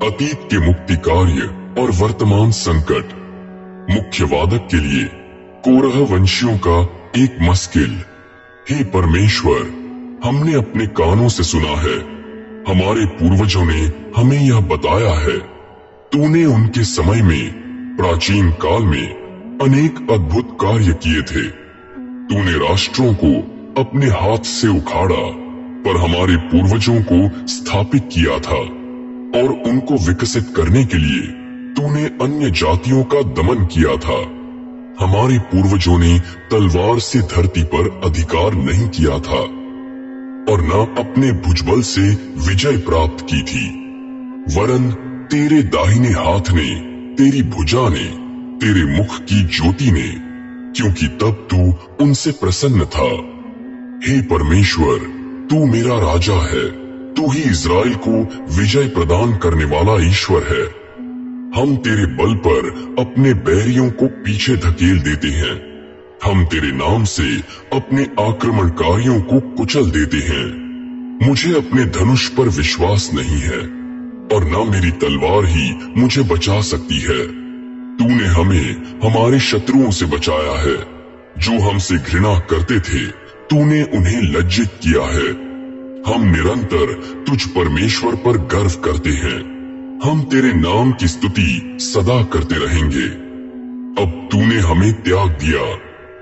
अतीत के मुक्ति कार्य और वर्तमान संकट। मुख्य वादक के लिए कोरह वंशियों का एक मस्किल। हे परमेश्वर, हमने अपने कानों से सुना है, हमारे पूर्वजों ने हमें यह बताया है, तूने उनके समय में प्राचीन काल में अनेक अद्भुत कार्य किए थे। तूने राष्ट्रों को अपने हाथ से उखाड़ा, पर हमारे पूर्वजों को स्थापित किया था, और उनको विकसित करने के लिए तूने अन्य जातियों का दमन किया था। हमारे पूर्वजों ने तलवार से धरती पर अधिकार नहीं किया था, और न अपने भुजबल से विजय प्राप्त की थी, वरन तेरे दाहिने हाथ ने, तेरी भुजा ने, तेरे मुख की ज्योति ने, क्योंकि तब तू उनसे प्रसन्न था। हे परमेश्वर, तू मेरा राजा है, तू ही इज़राइल को विजय प्रदान करने वाला ईश्वर है। हम तेरे बल पर अपने बैरियों को पीछे धकेल देते हैं, हम तेरे नाम से अपने आक्रमणकारियों को कुचल देते हैं। मुझे अपने धनुष पर विश्वास नहीं है, और न मेरी तलवार ही मुझे बचा सकती है। तूने हमें हमारे शत्रुओं से बचाया है, जो हमसे घृणा करते थे, तूने उन्हें लज्जित किया है। हम निरंतर तुझ परमेश्वर पर गर्व करते हैं, हम तेरे नाम की स्तुति सदा करते रहेंगे। अब तूने हमें त्याग दिया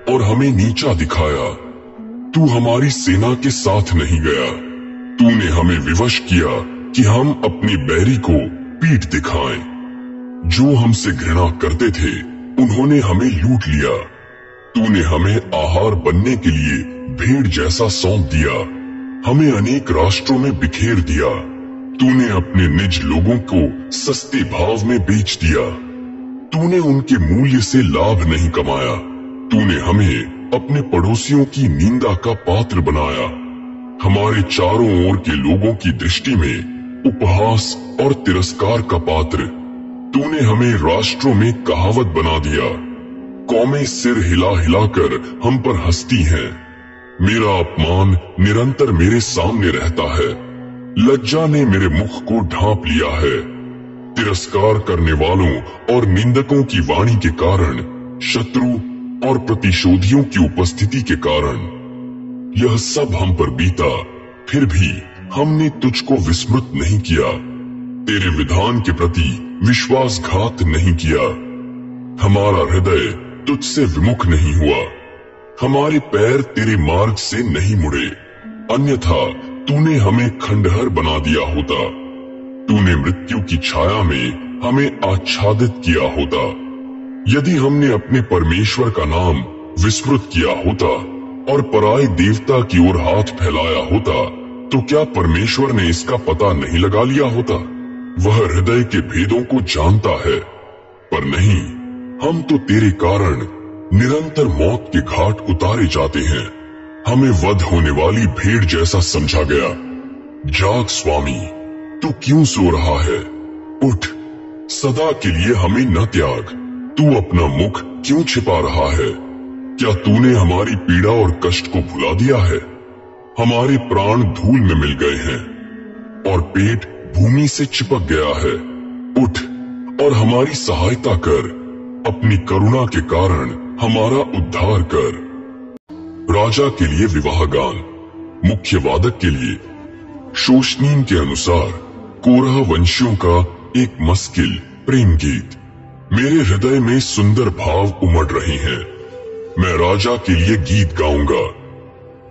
और हमें नीचा दिखाया, तू हमारी सेना के साथ नहीं गया। तूने हमें विवश किया कि हम अपने बैरी को पीठ दिखाएं। जो हमसे घृणा करते थे, उन्होंने हमें लूट लिया। तूने हमें आहार बनने के लिए भेड़ जैसा सौंप दिया, हमें अनेक राष्ट्रों में बिखेर दिया। तूने अपने निज लोगों को सस्ते भाव में बेच दिया, तूने उनके मूल्य से लाभ नहीं कमाया। तूने हमें अपने पड़ोसियों की निंदा का पात्र बनाया, हमारे चारों ओर के लोगों की दृष्टि में उपहास और तिरस्कार का पात्र। तूने हमें राष्ट्रों में कहावत बना दिया, कौमें सिर हिला हिलाकर हम पर हंसती हैं। मेरा अपमान निरंतर मेरे सामने रहता है, लज्जा ने मेरे मुख को ढांप लिया है। तिरस्कार करने वालों और निंदकों की वाणी के कारण, शत्रु और प्रतिशोधियों की उपस्थिति के कारण यह सब हम पर बीता, फिर भी हमने तुझको विस्मृत नहीं किया, तेरे विधान के प्रति विश्वासघात नहीं किया। हमारा हृदय तुझसे विमुख नहीं हुआ, हमारे पैर तेरे मार्ग से नहीं मुड़े, अन्यथा तूने हमें खंडहर बना दिया होता। तूने मृत्यु की छाया में हमें आच्छादित किया होता। यदि हमने अपने परमेश्वर का नाम विस्मृत किया होता और पराये देवता की ओर हाथ फैलाया होता, तो क्या परमेश्वर ने इसका पता नहीं लगा लिया होता? वह हृदय के भेदों को जानता है, पर नहीं, हम तो तेरे कारण निरंतर मौत के घाट उतारे जाते हैं। हमें वध होने वाली भेड़ जैसा समझा गया। जाग स्वामी, तू क्यों सो रहा है? उठ, सदा के लिए हमें न त्याग। तू अपना मुख क्यों छिपा रहा है? क्या तूने हमारी पीड़ा और कष्ट को भुला दिया है? हमारे प्राण धूल में मिल गए हैं और पेट भूमि से चिपक गया है। उठ और हमारी सहायता कर, अपनी करुणा के कारण हमारा उद्धार कर। राजा के लिए विवाह गान। मुख्य वादक के लिए शोशनीम के अनुसार कोरह वंशियों का एक मस्किल प्रेम गीत। मेरे हृदय में सुंदर भाव उमड़ रहे हैं, मैं राजा के लिए गीत गाऊंगा।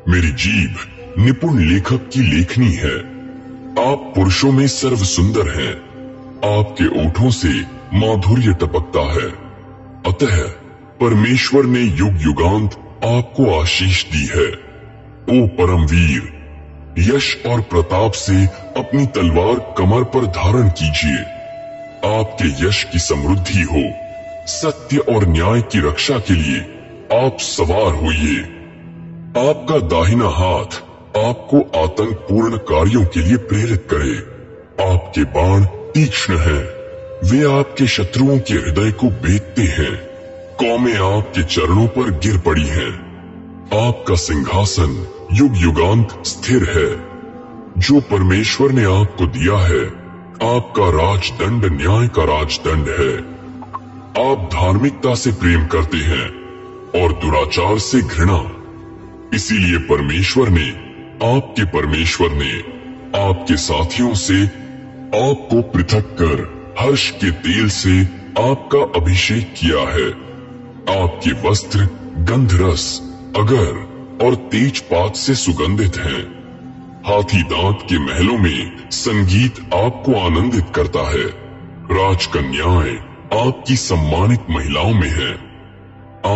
मेरी जीभ निपुण लेखक की लेखनी है। आप पुरुषों में सर्व सुंदर हैं, आपके ओठों से माधुर्य टपकता है। अतः परमेश्वर ने युग युगांत आपको आशीष दी है। ओ परमवीर, यश और प्रताप से अपनी तलवार कमर पर धारण कीजिए। आपके यश की समृद्धि हो, सत्य और न्याय की रक्षा के लिए आप सवार होइए। आपका दाहिना हाथ आपको आतंकपूर्ण कार्यों के लिए प्रेरित करे। आपके बाण तीक्ष्ण हैं, वे आपके शत्रुओं के हृदय को बेधते हैं। कौमें आपके चरणों पर गिर पड़ी हैं। आपका सिंहासन युग युगांत स्थिर है। जो परमेश्वर ने आपको दिया है, आपका राजदंड न्याय का राजदंड है। आप धार्मिकता से प्रेम करते हैं और दुराचार से घृणा। इसीलिए परमेश्वर ने आपके साथियों से आपको पृथक कर हर्ष के तेल से आपका अभिषेक किया है। आपके वस्त्र गंधरस, अगर और तेजपात से सुगंधित हैं। हाथी दांत के महलों में संगीत आपको आनंदित करता है। राजकन्याएं आपकी सम्मानित महिलाओं में है।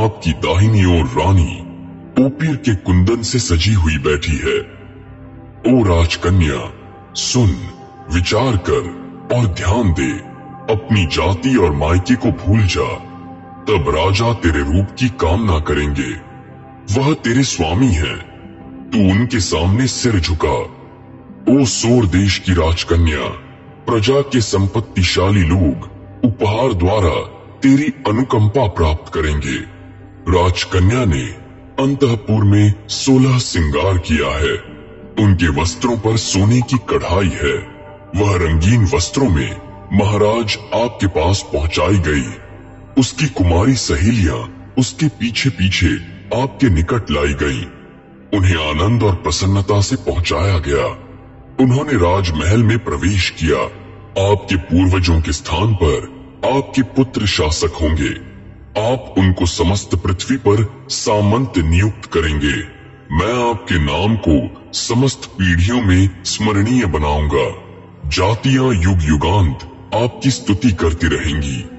आपकी दाहिनी ओर रानी ओपीर के कुंदन से सजी हुई बैठी है। ओ राजकन्या, सुन, विचार कर और ध्यान दे। अपनी जाति और मायके को भूल जा, तब राजा तेरे रूप की कामना करेंगे। वह तेरे स्वामी हैं, तू उनके सामने सिर झुका। ओ सोर देश की राजकन्या, प्रजा के संपत्तिशाली लोग उपहार द्वारा तेरी अनुकंपा प्राप्त करेंगे। राजकन्या ने अंतःपुर में 16 श्रृंगार किया है। उनके वस्त्रों पर सोने की कढ़ाई है। वह रंगीन वस्त्रों में महाराज आपके पास पहुंचाई गई। उसकी कुमारी सहेलियां उसके पीछे पीछे आपके निकट लाई गईं। उन्हें आनंद और प्रसन्नता से पहुंचाया गया। उन्होंने राजमहल में प्रवेश किया। आपके पूर्वजों के स्थान पर आपके पुत्र शासक होंगे। आप उनको समस्त पृथ्वी पर सामंत नियुक्त करेंगे। मैं आपके नाम को समस्त पीढ़ियों में स्मरणीय बनाऊंगा। जातियां युग युगांत आपकी स्तुति करती रहेंगी।